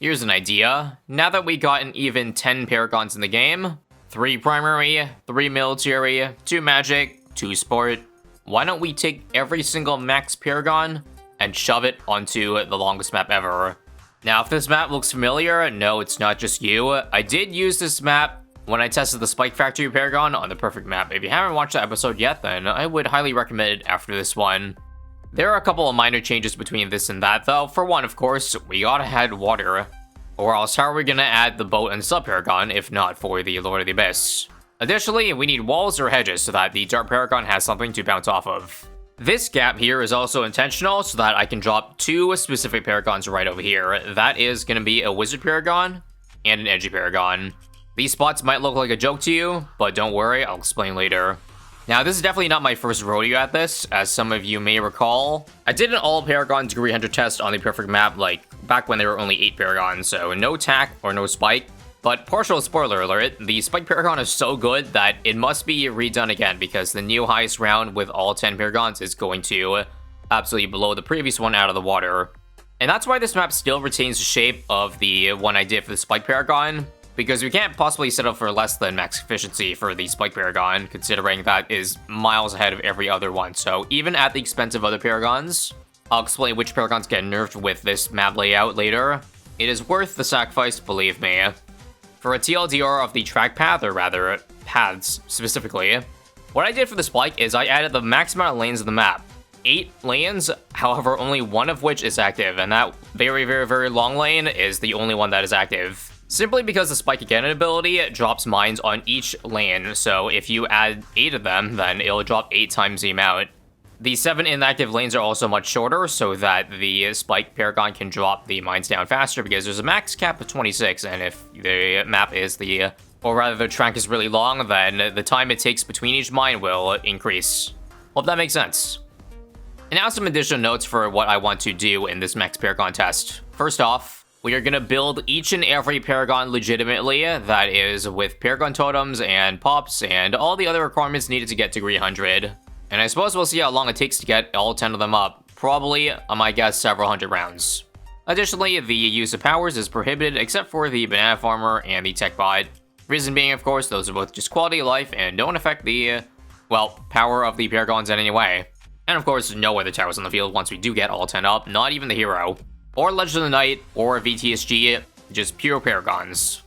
Here's an idea. Now that we got an even 10 Paragons in the game, 3 primary, 3 military, 2 magic, 2 sport, why don't we take every single max Paragon and shove it onto the longest map ever? Now, if this map looks familiar, no, it's not just you. I did use this map when I tested the Spike Factory Paragon on the perfect map. If you haven't watched that episode yet, then I would highly recommend it after this one. There are a couple of minor changes between this and that, though. For one, of course, we gotta add water. Or else how are we gonna add the boat and sub-Paragon if not for the Lord of the Abyss? Additionally, we need walls or hedges so that the Dart Paragon has something to bounce off of. This gap here is also intentional so that I can drop 2 specific Paragons right over here. That is gonna be a Wizard Paragon and an Edgy Paragon. These spots might look like a joke to you, but don't worry, I'll explain later. Now, this is definitely not my first rodeo at this, as some of you may recall. I did an all-Paragon degree hunter test on the perfect map, like, back when there were only 8 Paragons, so no tack or no spike. But partial spoiler alert, the Spike Paragon is so good that it must be redone again, because the new highest round with all 10 Paragons is going to absolutely blow the previous one out of the water. And that's why this map still retains the shape of the one I did for the Spike Paragon, because we can't possibly settle for less than max efficiency for the Spike Paragon, considering that is miles ahead of every other one. So even at the expense of other Paragons, I'll explain which Paragons get nerfed with this map layout later. It is worth the sacrifice, believe me. For a TLDR of the track path, or rather, paths specifically, what I did for the Spike is I added the max amount of lanes of the map. 8 lanes, however, only one of which is active, and that very, very, very long lane is the only one that is active. Simply because the Spike Again ability drops mines on each lane, so if you add 8 of them, then it'll drop 8 times the amount. The 7 inactive lanes are also much shorter, so that the Spike Paragon can drop the mines down faster, because there's a max cap of 26, and if the map is or rather the track is really long, then the time it takes between each mine will increase. Hope that makes sense. And now some additional notes for what I want to do in this max Paragon test. First off, we are going to build each and every Paragon legitimately, that is with Paragon totems and pops and all the other requirements needed to get degree 100. And I suppose we'll see how long it takes to get all 10 of them up. Probably, I might guess, several hundred rounds. Additionally, the use of powers is prohibited except for the Banana Farmer and the Tech Bot. Reason being, of course, those are both just quality of life and don't affect the, well, power of the Paragons in any way. And of course, no other towers on the field once we do get all 10 up, not even the hero. Or Legend of the Night, or VTSG, just pure Paragons.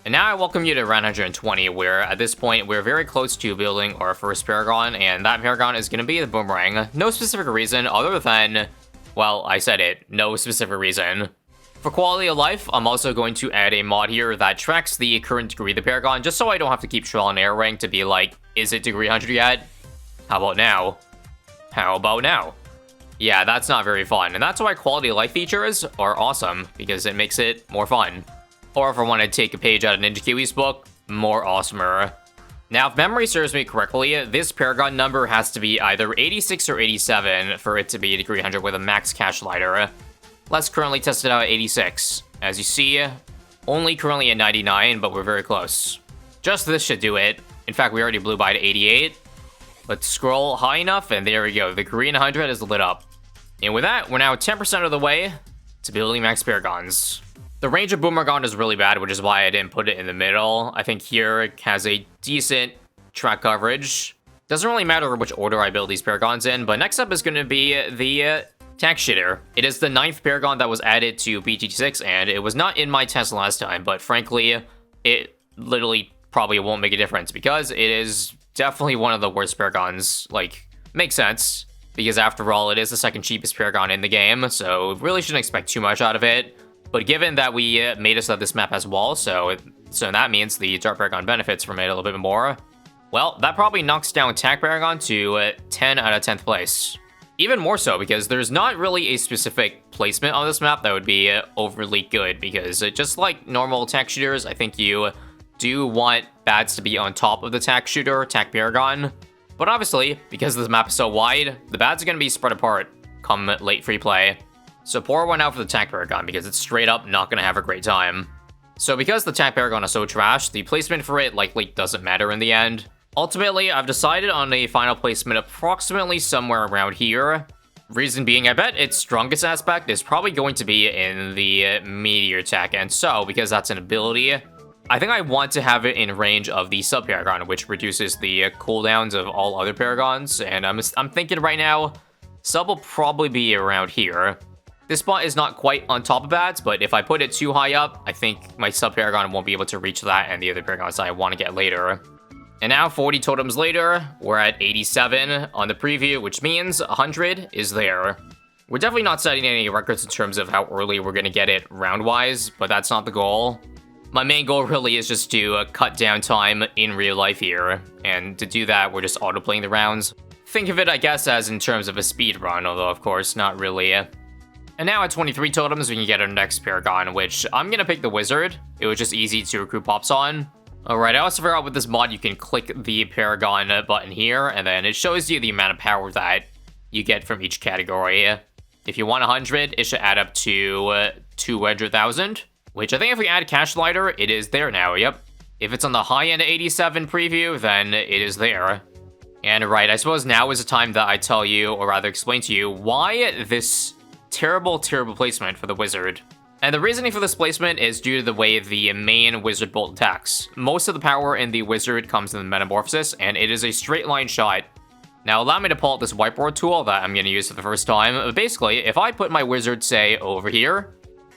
And now I welcome you to round 120, where at this point we're very close to building our first Paragon, and that Paragon is going to be the Boomerang. No specific reason other than, well, I said it, no specific reason. For quality of life, I'm also going to add a mod here that tracks the current degree of the Paragon, just so I don't have to keep trial and erroring to be like, is it degree 100 yet? How about now? How about now? Yeah, that's not very fun, and that's why quality of life features are awesome, because it makes it more fun. Or if I want to take a page out of Ninja Kiwi's book, more awesomer. Now, if memory serves me correctly, this Paragon number has to be either 86 or 87 for it to be a degree 100 with a max cash lighter. Let's currently test it out at 86. As you see, only currently at 99, but we're very close. Just this should do it. In fact, we already blew by to 88. Let's scroll high enough, and there we go. The green 100 is lit up. And with that, we're now 10% of the way to building max Paragons. The range of Boomerang is really bad, which is why I didn't put it in the middle. I think here it has a decent track coverage. Doesn't really matter which order I build these Paragons in, but next up is going to be the Tax Shitter. It is the 9th Paragon that was added to BT6, and it was not in my test last time, but frankly, it literally probably won't make a difference, because it is definitely one of the worst Paragons. Like, makes sense, because after all, it is the second cheapest Paragon in the game, so really shouldn't expect too much out of it. But given that we made it so that this map has walls, so that means the Dart Paragon benefits from it a little bit more, well, that probably knocks down Tack Paragon to 10 out of 10th place. Even more so, because there's not really a specific placement on this map that would be overly good, because just like normal Tack Shooters, I think you do want bads to be on top of the Tack Shooter, Tack Paragon. But obviously, because this map is so wide, the bads are going to be spread apart come late free play. So pour one out for the Tack Paragon, because it's straight up not going to have a great time. So because the Tack Paragon is so trash, the placement for it likely doesn't matter in the end. Ultimately, I've decided on a final placement approximately somewhere around here. Reason being, I bet its strongest aspect is probably going to be in the meteor attack, and so, because that's an ability, I think I want to have it in range of the Sub Paragon, which reduces the cooldowns of all other Paragons, and I'm thinking right now, Sub will probably be around here. This spot is not quite on top of bats, but if I put it too high up, I think my Sub Paragon won't be able to reach that and the other Paragons I want to get later. And now, 40 totems later, we're at 87 on the preview, which means 100 is there. We're definitely not setting any records in terms of how early we're going to get it round-wise, but that's not the goal. My main goal really is just to cut down time in real life here, and to do that, we're just auto-playing the rounds. Think of it, I guess, as in terms of a speed run, although, of course, not really. And now at 23 totems, we can get our next Paragon, which I'm going to pick the Wizard. It was just easy to recruit pops on. Alright, I also figured out with this mod, you can click the Paragon button here, and then it shows you the amount of power that you get from each category. If you want 100, it should add up to 200,000, which I think if we add Cash Lighter, it is there now, yep. If it's on the high end 87 preview, then it is there. And right, I suppose now is the time that I tell you, or rather explain to you, why this terrible placement for the Wizard. And the reasoning for this placement is due to the way the main Wizard Bolt attacks. Most of the power in the Wizard comes in the Metamorphosis, and it is a straight line shot. Now allow me to pull out this whiteboard tool that I'm going to use for the first time. Basically, if I put my Wizard, say, over here,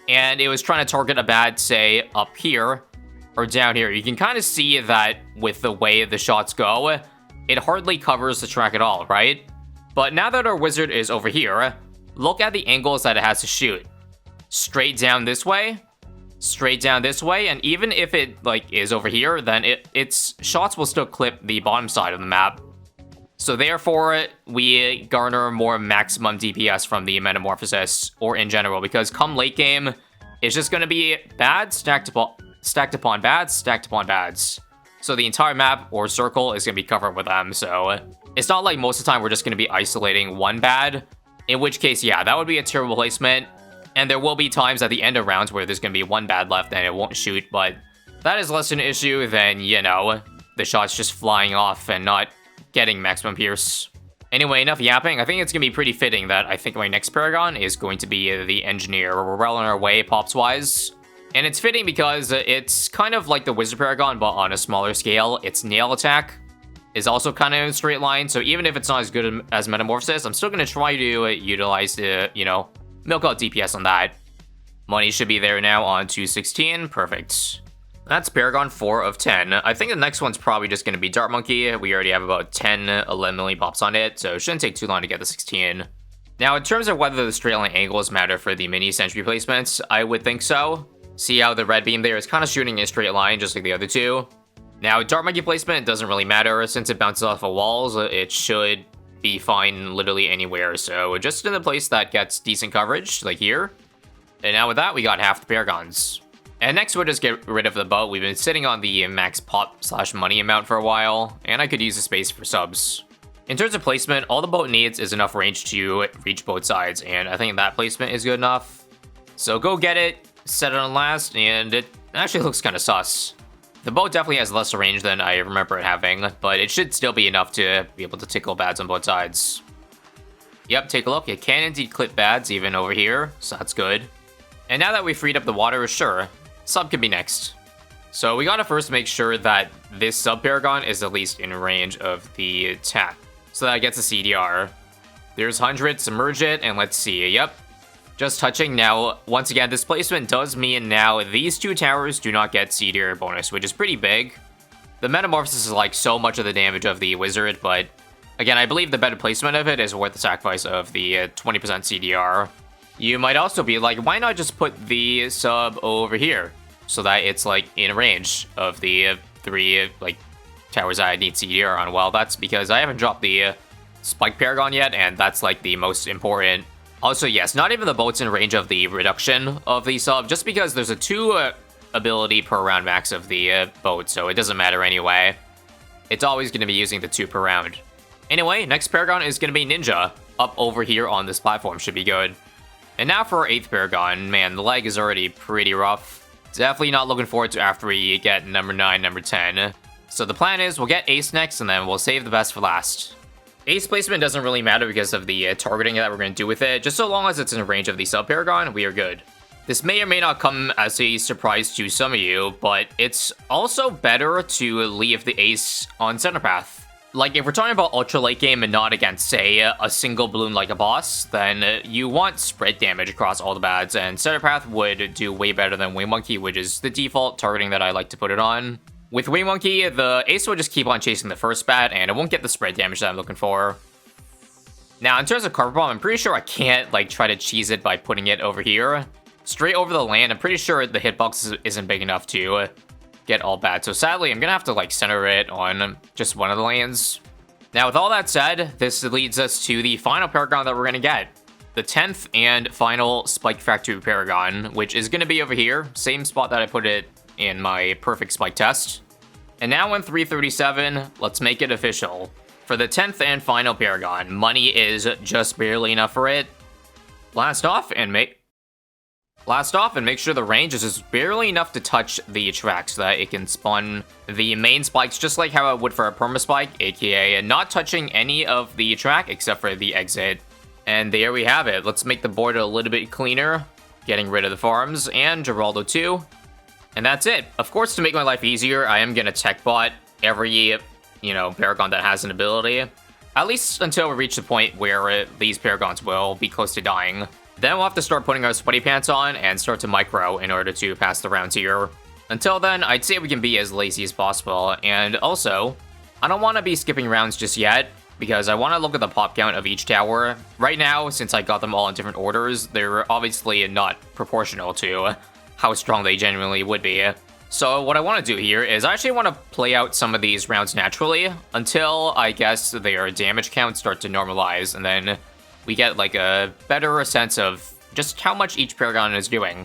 and it was trying to target a bat, say, up here, or down here, you can kind of see that with the way the shots go, it hardly covers the track at all, right? But now that our Wizard is over here, look at the angles that it has to shoot. Straight down this way, and even if it is over here, then its shots will still clip the bottom side of the map. So therefore, we garner more maximum DPS from the Metamorphosis, or in general, because come late game, it's just going to be bad stacked upon bads, stacked upon bads. So the entire map or circle is going to be covered with them, so it's not like most of the time we're just going to be isolating one bad, in which case, yeah, that would be a terrible placement. And there will be times at the end of rounds where there's going to be one bad left and it won't shoot, but that is less an issue than, you know, the shots just flying off and not getting maximum pierce. Anyway, enough yapping. I think it's going to be pretty fitting that I think my next Paragon is going to be the Engineer. We're well on our way, pops-wise. And it's fitting because it's kind of like the Wizard Paragon, but on a smaller scale. Its nail attack is also kind of in a straight line, so even if it's not as good as Metamorphosis, I'm still going to try to utilize the, you know, milk out DPS on that. Money should be there now on 216. Perfect. That's Paragon 4 of 10. I think the next one's probably just going to be Dart Monkey. We already have about 10, 11 million pops on it, so it shouldn't take too long to get the 16. Now, in terms of whether the straight line angles matter for the mini sentry placements, I would think so. See how the red beam there is kind of shooting in a straight line, just like the other two. Now, Dart Monkey placement doesn't really matter. Since it bounces off of walls, it should be fine literally anywhere, so just in the place that gets decent coverage, like here. And now with that, we got half the Paragons. And next we'll just get rid of the boat. We've been sitting on the max pop / money amount for a while, and I could use the space for subs. In terms of placement, all the boat needs is enough range to reach both sides, and I think that placement is good enough. So go get it, set it on last, and it actually looks kind of sus. The boat definitely has less range than I remember it having, but it should still be enough to be able to tickle bads on both sides. Yep, take a look. It can indeed clip bads even over here, so that's good. And now that we freed up the water, sure, sub can be next. So we gotta first make sure that this sub Paragon is at least in range of the tap, so that it gets a CDR. There's 100, submerge it, and let's see, yep. Just touching. Now, once again, this placement does mean now these two towers do not get CDR bonus, which is pretty big. The Metamorphosis is like so much of the damage of the Wizard, but again, I believe the better placement of it is worth the sacrifice of the 20% CDR. You might also be like, why not just put the sub over here so that it's like in range of the three like towers I need CDR on? Well, that's because I haven't dropped the Spike Paragon yet, and that's like the most important. Also, yes, not even the boat's in range of the reduction of the sub, just because there's a 2 ability per round max of the boat, so it doesn't matter anyway. It's always going to be using the 2 per round. Anyway, next Paragon is going to be Ninja, up over here on this platform, should be good. And now for our 8th Paragon, man, the leg is already pretty rough. Definitely not looking forward to after we get number 9, number 10. So the plan is we'll get Ace next, and then we'll save the best for last. Ace placement doesn't really matter because of the targeting that we're going to do with it. Just so long as it's in range of the sub-paragon, we are good. This may or may not come as a surprise to some of you, but it's also better to leave the ace on center path. Like, if we're talking about ultra late game and not against, say, a single balloon like a boss, then you want spread damage across all the bads, and center path would do way better than Wing Monkey, which is the default targeting that I like to put it on. With Wing Monkey, the ace will just keep on chasing the first bat, and it won't get the spread damage that I'm looking for. Now, in terms of Carpet Bomb, I'm pretty sure I can't, like, try to cheese it by putting it over here. Straight over the land, I'm pretty sure the hitbox isn't big enough to get all bad. So sadly, I'm gonna have to, like, center it on just one of the lanes. Now, with all that said, this leads us to the final Paragon that we're gonna get. The 10th and final Spike Factory Paragon, which is gonna be over here. Same spot that I put it in my perfect spike test. And now in 337, let's make it official. For the 10th and final Paragon, money is just barely enough for it. Blast off and make sure the range is just barely enough to touch the track so that it can spawn the main spikes just like how it would for a perma spike, aka not touching any of the track except for the exit. And there we have it. Let's make the board a little bit cleaner, getting rid of the farms and Geraldo too. And that's it. Of course, to make my life easier, I am gonna tech bot every, Paragon that has an ability. At least until we reach the point where these Paragons will be close to dying. Then we'll have to start putting our sweaty pants on and start to micro in order to pass the rounds here. Until then, I'd say we can be as lazy as possible. And also, I don't want to be skipping rounds just yet, because I want to look at the pop count of each tower. Right now, since I got them all in different orders, they're obviously not proportional to how strong they genuinely would be. So what I want to do here is I actually want to play out some of these rounds naturally until I guess their damage counts start to normalize, and then we get like a better sense of just how much each Paragon is doing.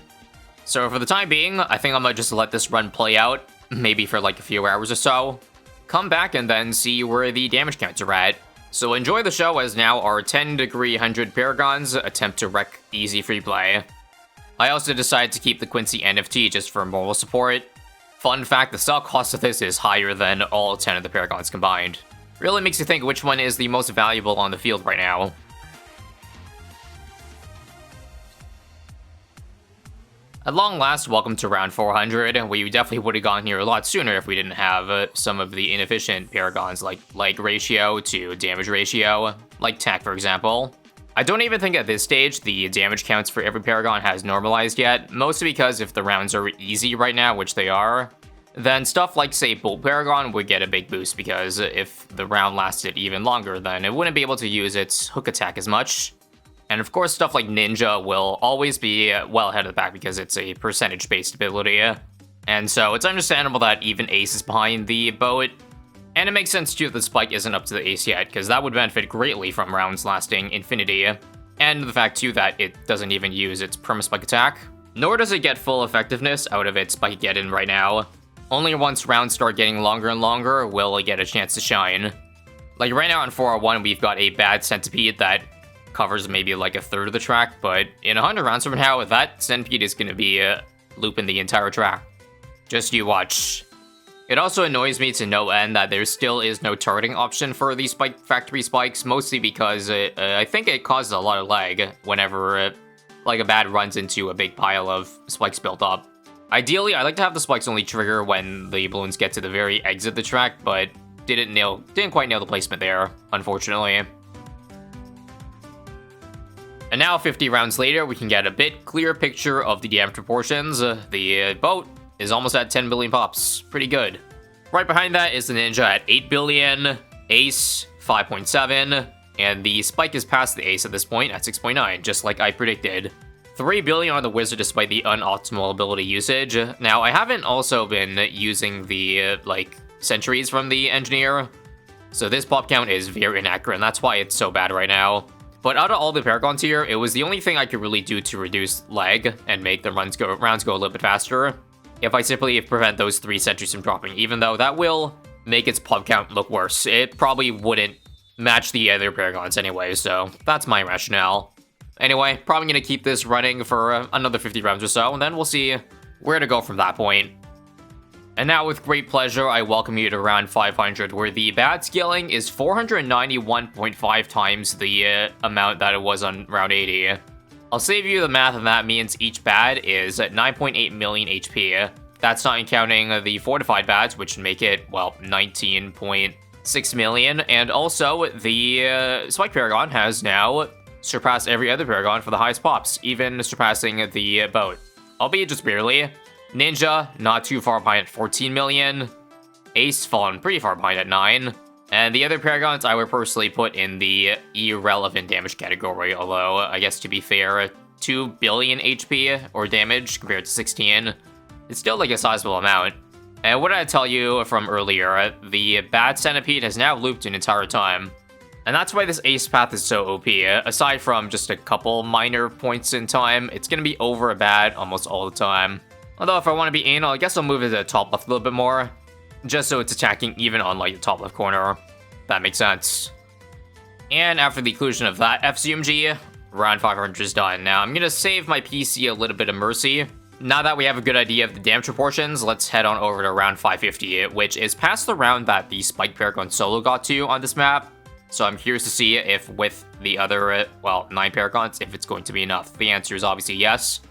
So for the time being, I think I'm gonna just let this run play out, maybe for like a few hours or so. Come back and then see where the damage counts are at. So enjoy the show as now our 10-degree 100 Paragons attempt to wreck easy free play. I also decided to keep the Quincy NFT just for moral support. Fun fact, the sell cost of this is higher than all 10 of the Paragons combined. Really makes you think which one is the most valuable on the field right now. At long last, welcome to round 400. We definitely would have gone here a lot sooner if we didn't have some of the inefficient Paragons like leg ratio to damage ratio, like Tack for example. I don't even think at this stage the damage counts for every Paragon has normalized yet, mostly because if the rounds are easy right now, which they are, then stuff like, say, Bolt Paragon would get a big boost because if the round lasted even longer, then it wouldn't be able to use its hook attack as much. And of course, stuff like Ninja will always be well ahead of the pack because it's a percentage-based ability. And so it's understandable that even Ace is behind the boat. And it makes sense too that the Spike isn't up to the Ace yet, because that would benefit greatly from rounds lasting infinity. And the fact too that it doesn't even use its perma-spike attack. Nor does it get full effectiveness out of its Spike Get-In right now. Only once rounds start getting longer and longer will it get a chance to shine. Like right now on 401, we've got a bad Centipede that covers maybe like a third of the track, but in 100 rounds from now, that Centipede is going to be looping the entire track. Just you watch. It also annoys me to no end that there still is no targeting option for these Spike Factory spikes, mostly because I think it causes a lot of lag whenever like a bad runs into a big pile of spikes built up. Ideally, I like to have the spikes only trigger when the balloons get to the very exit of the track, but didn't quite nail the placement there, unfortunately. And now 50 rounds later, we can get a bit clearer picture of the damage proportions. The boat is almost at 10 billion pops. Pretty good. Right behind that is the Ninja at 8 billion, Ace 5.7, and the Spike is past the Ace at this point at 6.9, just like I predicted. 3 billion on the Wizard despite the unoptimal ability usage. Now, I haven't also been using the, sentries from the Engineer, so this pop count is very inaccurate, and that's why it's so bad right now. But out of all the Paragons here, it was the only thing I could really do to reduce lag and make the rounds go a little bit faster. If I simply prevent those 3 sentries from dropping, even though that will make its pop count look worse. It probably wouldn't match the other Paragons anyway, so that's my rationale. Anyway, probably gonna keep this running for another 50 rounds or so, and then we'll see where to go from that point. And now with great pleasure, I welcome you to round 500, where the bad scaling is 491.5 times the amount that it was on round 80. I'll save you the math, and that means each bad is at 9.8 million HP. That's not counting the fortified bads, which make it, well, 19.6 million. And also, the Spike Paragon has now surpassed every other Paragon for the highest pops, even surpassing the boat. Albeit just barely. Ninja, not too far behind at 14 million. Ace, fallen pretty far behind at 9. And the other Paragons I would personally put in the irrelevant damage category, although, I guess to be fair, 2 billion HP or damage compared to 16. It's still like a sizable amount. And what did I tell you from earlier? The bad centipede has now looped an entire time. And that's why this ace path is so OP. Aside from just a couple minor points in time, it's going to be over a bad almost all the time. Although if I want to be anal, I guess I'll move it to the top left a little bit more. Just so it's attacking even on like the top left corner. That makes sense. And after the inclusion of that FCMG, round 500 is done. Now I'm going to save my PC a little bit of mercy. Now that we have a good idea of the damage proportions, let's head on over to round 550, which is past the round that the Spike Paragon solo got to on this map. So I'm curious to see if with the other, well, 9 Paragons, if it's going to be enough. The answer is obviously yes.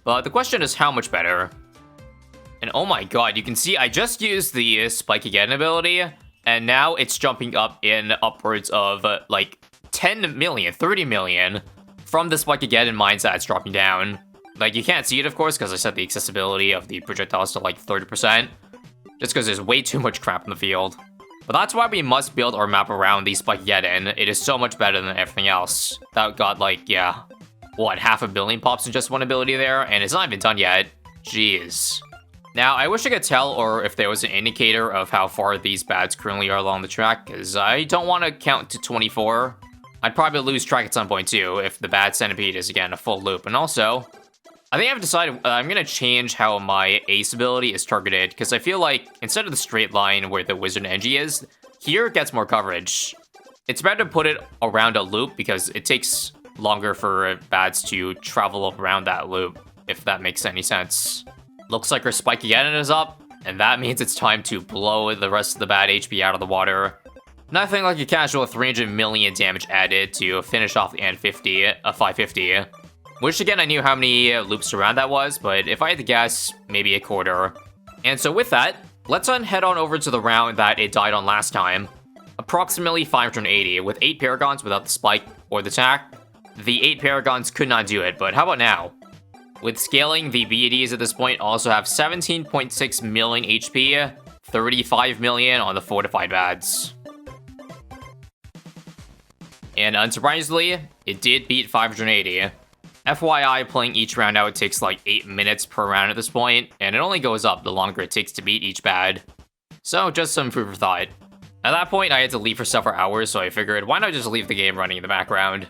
But the question is how much better? And oh my god, you can see I just used the Spike Again ability, and now it's jumping up in upwards of like 10 million, 30 million from the Spike Again in mines that's dropping down. Like, you can't see it, of course, because I set the accessibility of the projectiles to like 30%, just because there's way too much crap in the field. But that's why we must build our map around the Spike Again. It is so much better than everything else. That got like, yeah, what, 500 million pops in just one ability there? And it's not even done yet. Jeez. Now, I wish I could tell, or if there was an indicator of how far these bads currently are along the track, because I don't want to count to 24. I'd probably lose track at some point, too, if the bad centipede is, again, a full loop. And also, I think I've decided I'm going to change how my ace ability is targeted, because I feel like, instead of the straight line where the wizard energy is, here it gets more coverage. It's better to put it around a loop, because it takes longer for bads to travel around that loop, if that makes any sense. Looks like our Spike Again is up, and that means it's time to blow the rest of the bad HP out of the water. Nothing like a casual 300 million damage added to finish off the N50, a 550. Wish again I knew how many loops around that was, but if I had to guess, maybe a quarter. And so with that, let's head on over to the round that it died on last time. Approximately 580, with 8 Paragons without the Spike or the Tack. The 8 Paragons could not do it, but how about now? With scaling, the BEDs at this point also have 17.6 million HP, 35 million on the fortified bads. And unsurprisingly, it did beat 580. FYI, playing each round out takes like 8 minutes per round at this point, and it only goes up the longer it takes to beat each bad. So just some food for thought. At that point, I had to leave for several hours, so I figured why not just leave the game running in the background.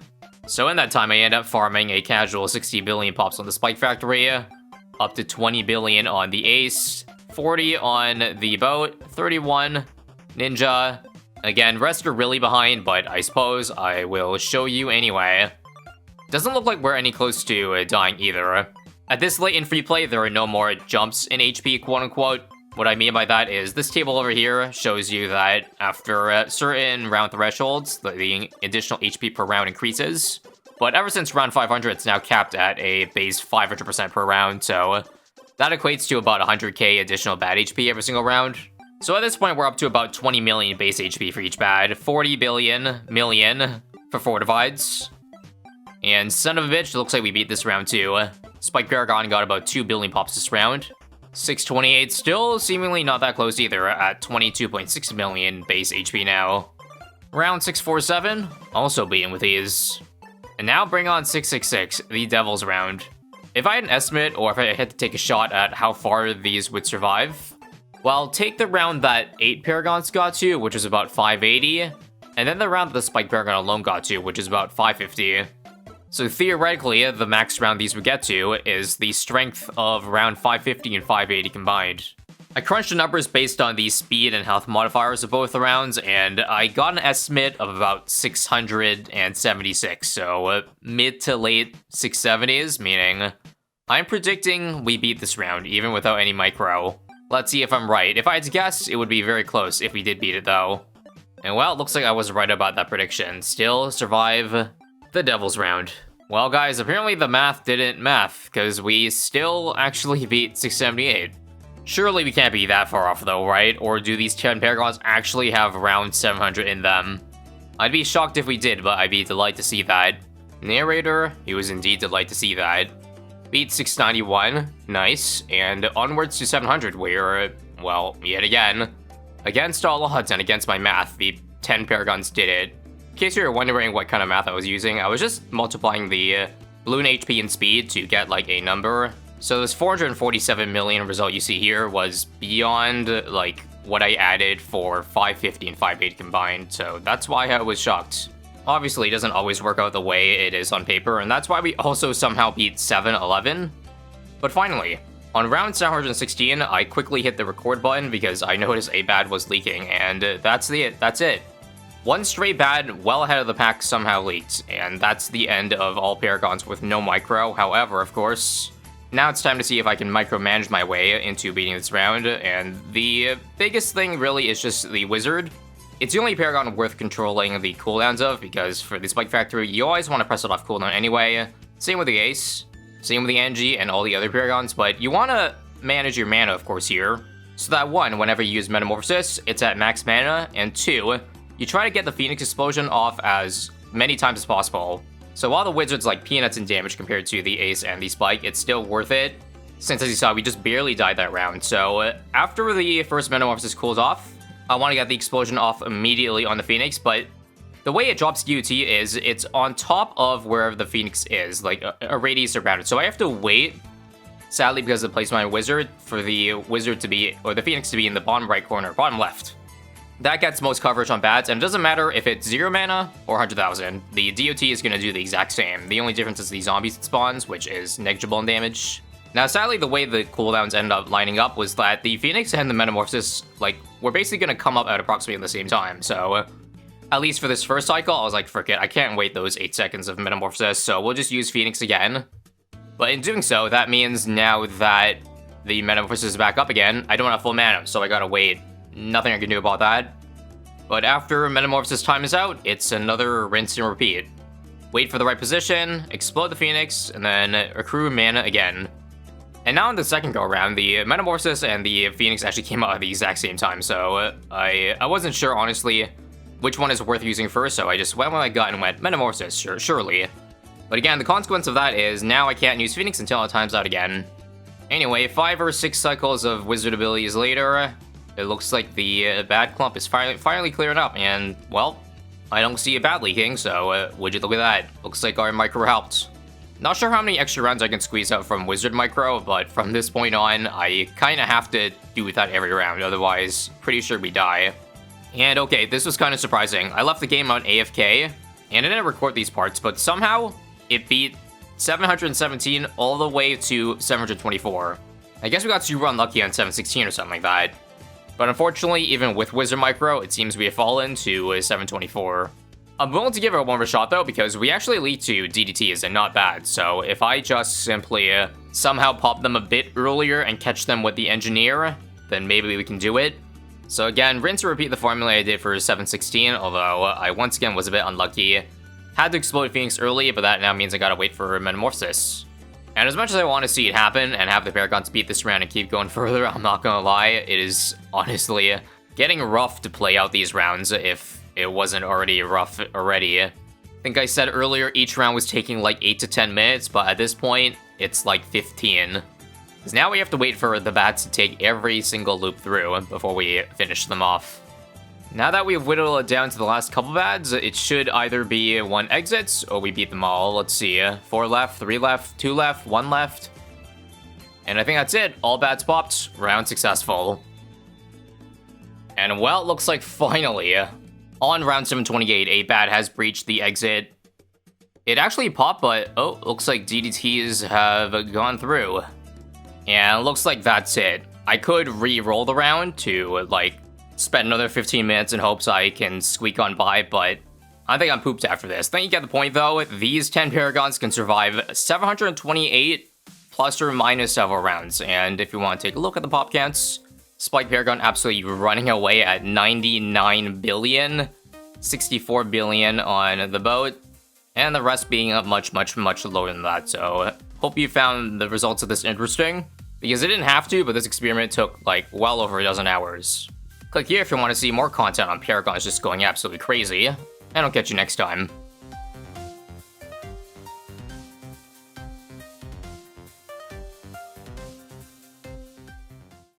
So in that time, I ended up farming a casual 60 billion pops on the Spike Factory, up to 20 billion on the Ace, 40 on the Boat, 31 Ninja. Again, rest are really behind, but I suppose I will show you anyway. Doesn't look like we're any close to dying either. At this late in free play, there are no more jumps in HP, quote-unquote. What I mean by that is this table over here shows you that after certain round thresholds, the additional HP per round increases. But ever since round 500, it's now capped at a base 500% per round, so that equates to about 100k additional bad HP every single round. So at this point, we're up to about 20 million base HP for each bad, 40 million for fortifieds. And son of a bitch, looks like we beat this round too. Spike Paragon got about 2 billion pops this round. 628 still seemingly not that close either at 22.6 million base HP now. Round 647, also beaten with these. And now bring on 666, the Devil's round. If I had an estimate, or if I had to take a shot at how far these would survive, well, take the round that 8 Paragons got to, which is about 580, and then the round that the Spike Paragon alone got to, which is about 550. So theoretically, the max round these would get to is the strength of round 550 and 580 combined. I crunched the numbers based on the speed and health modifiers of both the rounds, and I got an estimate of about 676, so mid to late 670s, meaning I'm predicting we beat this round, even without any micro. Let's see if I'm right. If I had to guess, it would be very close if we did beat it, though. And well, it looks like I was right about that prediction. Still survive the Devil's Round. Well, guys, apparently the math didn't math, because we still actually beat 678. Surely we can't be that far off, though, right? Or do these 10 Paragons actually have around 700 in them? I'd be shocked if we did, but I'd be delighted to see that. Narrator, he was indeed delighted to see that. Beat 691, nice, and onwards to 700, where, well, yet again, against all odds and against my math, the 10 Paragons did it. In case you're wondering what kind of math I was using, I was just multiplying the balloon HP and speed to get, like, a number. So this 447 million result you see here was beyond, like, what I added for 550 and 580 combined, so that's why I was shocked. Obviously, it doesn't always work out the way it is on paper, and that's why we also somehow beat 711. But finally, on round 716, I quickly hit the record button because I noticed a bad was leaking, and that's it. One stray bad well ahead of the pack somehow leaked, and that's the end of all Paragons with no micro. However, of course, now it's time to see if I can micromanage my way into beating this round, and the biggest thing really is just the Wizard. It's the only Paragon worth controlling the cooldowns of, because for the Spike Factory, you always want to press it off cooldown anyway. Same with the Ace, same with the Angie, and all the other Paragons, but you want to manage your mana, of course, here. So that one, whenever you use Metamorphosis, it's at max mana, and two, you try to get the Phoenix Explosion off as many times as possible. So while the Wizard's like peanuts in damage compared to the Ace and the Spike, it's still worth it, since as you saw, we just barely died that round. So after the first Metamorphosis cools off, I want to get the explosion off immediately on the Phoenix, but the way it drops DOT is it's on top of wherever the Phoenix is, like a radius around it. So I have to wait, sadly because of the placement of my Wizard, for the Wizard to be, or the Phoenix to be in the bottom right corner, bottom left. That gets most coverage on bats, and it doesn't matter if it's 0 mana or 100,000. The DOT is going to do the exact same. The only difference is the zombies it spawns, which is negligible in damage. Now, sadly, the way the cooldowns ended up lining up was that the Phoenix and the Metamorphosis, like, were basically going to come up at approximately the same time. So, at least for this first cycle, I was like, frick it, I can't wait those 8 seconds of Metamorphosis, so we'll just use Phoenix again. But in doing so, that means now that the Metamorphosis is back up again, I don't have full mana, so I gotta wait. Nothing I can do about that. But after Metamorphosis time is out, it's another rinse and repeat. Wait for the right position, explode the Phoenix, and then accrue mana again. And now in the second go-around, the Metamorphosis and the Phoenix actually came out at the exact same time, so I wasn't sure, honestly, which one is worth using first, so I just went with my gut and went Metamorphosis, surely. But again, the consequence of that is now I can't use Phoenix until it times out again. Anyway, 5 or 6 cycles of Wizard abilities later, it looks like the bad clump is finally clearing up, and, well, I don't see a bad leaking, so would you look at that? Looks like our micro helped. Not sure how many extra rounds I can squeeze out from Wizard Micro, but from this point on, I kind of have to do that every round, otherwise, pretty sure we die. And okay, this was kind of surprising. I left the game on AFK, and I didn't record these parts, but somehow, it beat 717 all the way to 724. I guess we got super unlucky on 716 or something like that. But unfortunately, even with Wizard Micro, it seems we have fallen to 724. I'm willing to give it one more shot though, because we actually lead to DDTs and not bad. So if I just simply somehow pop them a bit earlier and catch them with the Engineer, then maybe we can do it. So again, rinse and repeat the formula I did for 716, although I once again was a bit unlucky. Had to explode Phoenix early, but that now means I gotta wait for Metamorphosis. And as much as I want to see it happen and have the Paragons beat this round and keep going further, I'm not gonna lie, it is honestly getting rough to play out these rounds if it wasn't already rough already. I think I said earlier each round was taking like 8 to 10 minutes, but at this point, it's like 15. Because now we have to wait for the bats to take every single loop through before we finish them off. Now that we've whittled it down to the last couple bats, it should either be 1 exits or we beat them all. Let's see, 4 left, 3 left, 2 left, 1 left. And I think that's it. All bats popped, round successful. And well, it looks like finally, on round 728, a bat has breached the exit. It actually popped, but oh, looks like DDTs have gone through. And it looks like that's it. I could re-roll the round to, like, spend another 15 minutes in hopes I can squeak on by, but I think I'm pooped after this. I think you get the point, though. These 10 Paragons can survive 728 plus or minus several rounds. And if you want to take a look at the pop counts, Spike Paragon absolutely running away at 99 billion, 64 billion on the boat, and the rest being up much lower than that. So hope you found the results of this interesting, because it didn't have to, but this experiment took like well over a dozen hours. Click here if you want to see more content on Paragons just going absolutely crazy, and I'll catch you next time.